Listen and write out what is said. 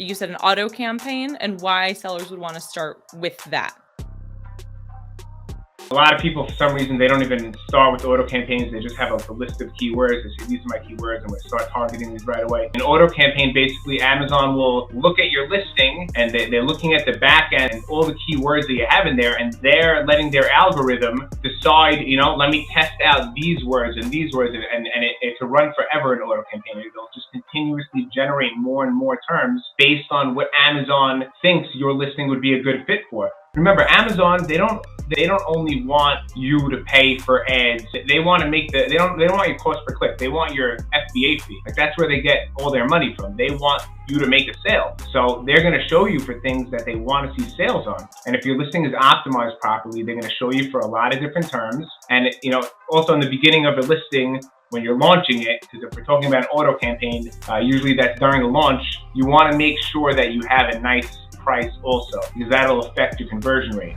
you said an auto campaign, and why sellers would want to start with that. A lot of people, for some reason, they don't even start with auto campaigns. They just have a list of keywords. They say, these are my keywords, and we start targeting these right away. An auto campaign, basically, Amazon will look at your listing, and they're looking at the back end and all the keywords that you have in there, and they're letting their algorithm decide, let me test out these words and these words, and it can run forever, an auto campaign. It'll just continuously generate more and more terms based on what Amazon thinks your listing would be a good fit for. Remember, Amazon, they don't only want you to pay for ads. They want to make they don't want your cost per click. They want your FBA fee. Like, that's where they get all their money from. They want you to make a sale. So they're going to show you for things that they want to see sales on. And if your listing is optimized properly, they're going to show you for a lot of different terms. And also in the beginning of a listing, when you're launching it, because if we're talking about an auto campaign, usually that's during the launch, you want to make sure that you have a nice price also, because that'll affect your conversion rate.